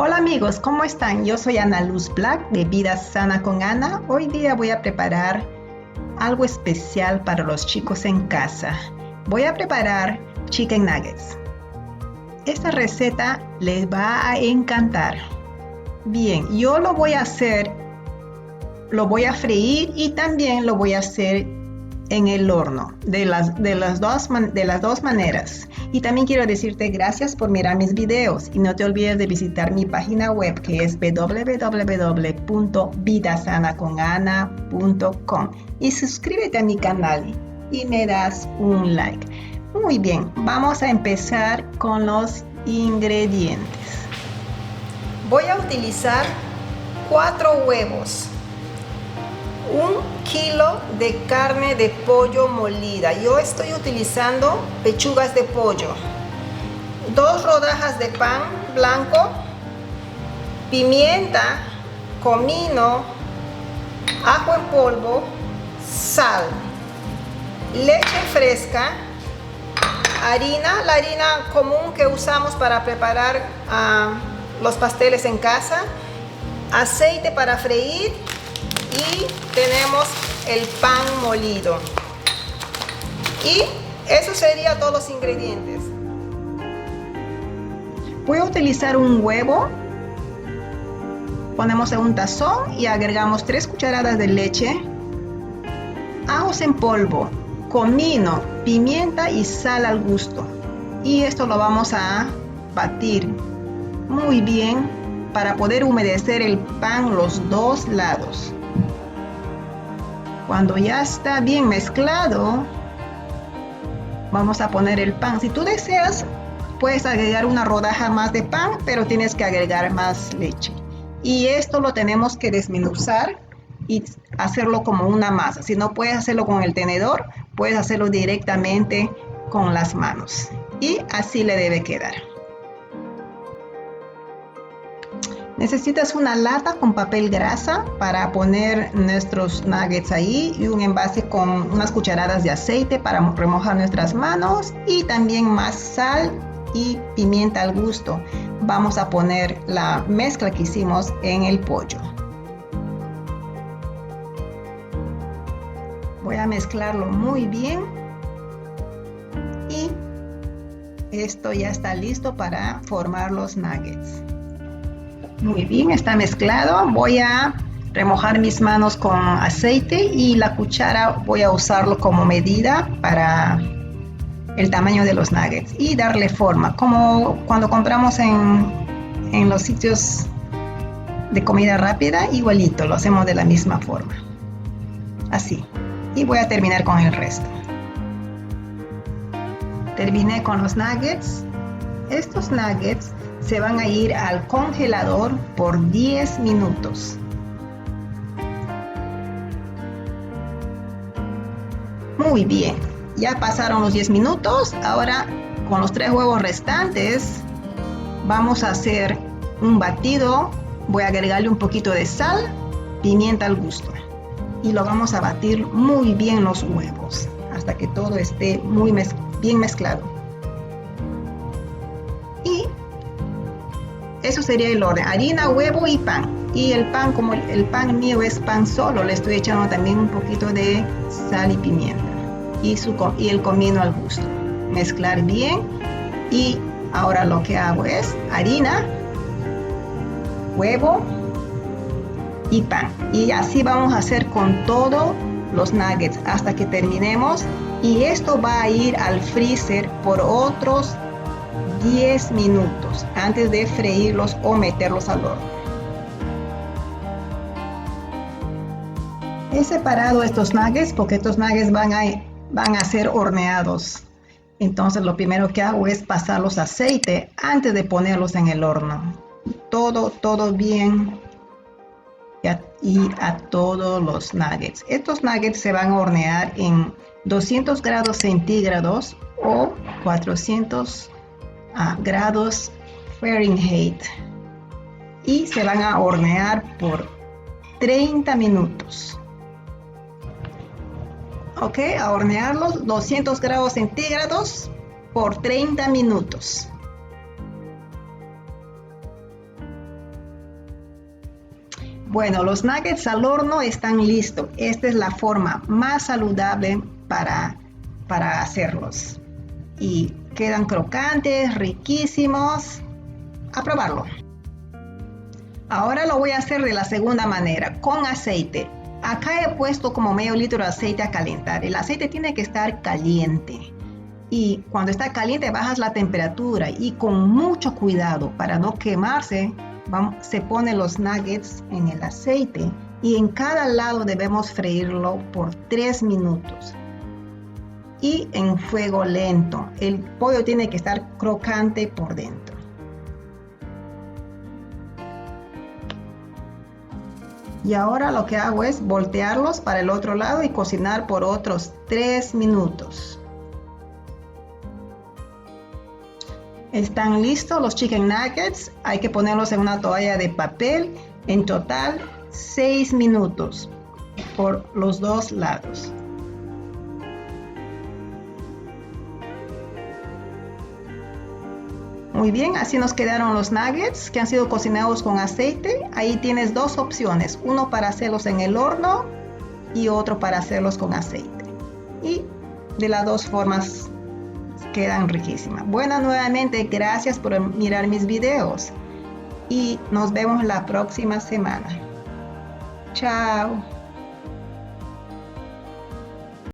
Hola amigos, ¿cómo están? Yo soy Ana Luz Black de Vida Sana con Ana. Hoy día voy a preparar algo especial para los chicos en casa. Voy a preparar chicken nuggets. Esta receta les va a encantar. Bien, yo lo voy a hacer, lo voy a freír y también lo voy a hacer en el horno de las dos maneras. Y también quiero decirte gracias por mirar mis videos y no te olvides de visitar mi página web que es www.vidasanaconana.com y suscríbete a mi canal y me das un like. Muy bien, vamos a empezar con los ingredientes. Voy a utilizar 4 huevos, 1 kilo de carne de pollo molida. Yo estoy utilizando pechugas de pollo, 2 rodajas de pan blanco, pimienta, comino, ajo en polvo, sal, leche fresca, harina, la harina común que usamos para preparar los pasteles en casa, aceite para freír y tenemos el pan molido. Y eso sería todos los ingredientes. Voy a utilizar un huevo. Ponemos en un tazón y agregamos 3 cucharadas de leche, ajos en polvo, comino, pimienta y sal al gusto. Y esto lo vamos a batir muy bien para poder humedecer el pan los 2 lados. Cuando ya está bien mezclado, vamos a poner el pan. Si tú deseas, puedes agregar una rodaja más de pan, pero tienes que agregar más leche. Y esto lo tenemos que desmenuzar y hacerlo como una masa. Si no puedes hacerlo con el tenedor, puedes hacerlo directamente con las manos. Y así le debe quedar. Necesitas una lata con papel grasa para poner nuestros nuggets ahí y un envase con unas cucharadas de aceite para remojar nuestras manos y también más sal y pimienta al gusto. Vamos a poner la mezcla que hicimos en el pollo. Voy a mezclarlo muy bien y esto ya está listo para formar los nuggets. Muy bien, está mezclado. Voy a remojar mis manos con aceite y la cuchara voy a usarlo como medida para el tamaño de los nuggets y darle forma, como cuando compramos en los sitios de comida rápida, igualito, lo hacemos de la misma forma. Así. Y voy a terminar con el resto. Terminé con los nuggets. Estos nuggets se van a ir al congelador por 10 minutos. Muy bien, ya pasaron los 10 minutos. Ahora con los 3 huevos restantes vamos a hacer un batido. Voy a agregarle un poquito de sal, pimienta al gusto. Y lo vamos a batir muy bien los huevos hasta que todo esté muy bien mezclado. Y eso sería el orden: harina, huevo y pan. Y el pan, como el pan mío es pan solo, le estoy echando también un poquito de sal y pimienta y el comino al gusto. Mezclar bien. Y ahora lo que hago es harina, huevo y pan. Y así vamos a hacer con todos los nuggets hasta que terminemos. Y esto va a ir al freezer por otros 10 minutos antes de freírlos o meterlos al horno. He separado estos nuggets porque estos nuggets van a ser horneados. Entonces lo primero que hago es pasarlos a aceite antes de ponerlos en el horno. Todo bien y a todos los nuggets. Estos nuggets se van a hornear en 200 grados centígrados o 400 grados Fahrenheit y se van a hornear por 30 minutos. Ok, a hornearlos 200 grados centígrados por 30 minutos. Bueno, los nuggets al horno están listos. Esta es la forma más saludable para hacerlos. Y quedan crocantes, riquísimos. A probarlo. Ahora lo voy a hacer de la segunda manera, con aceite. Acá he puesto como medio litro de aceite a calentar. El aceite tiene que estar caliente. Y cuando está caliente bajas la temperatura y con mucho cuidado para no quemarse, se ponen los nuggets en el aceite y en cada lado debemos freírlo por 3 minutos. Y en fuego lento. El pollo tiene que estar crocante por dentro. Y ahora lo que hago es voltearlos para el otro lado y cocinar por otros 3 minutos. Están listos los chicken nuggets. Hay que ponerlos en una toalla de papel. En total 6 minutos por los dos lados. Muy bien, así nos quedaron los nuggets que han sido cocinados con aceite. Ahí tienes dos opciones, uno para hacerlos en el horno y otro para hacerlos con aceite. Y de las dos formas quedan riquísimas. Bueno, nuevamente gracias por mirar mis videos y nos vemos la próxima semana. Chao.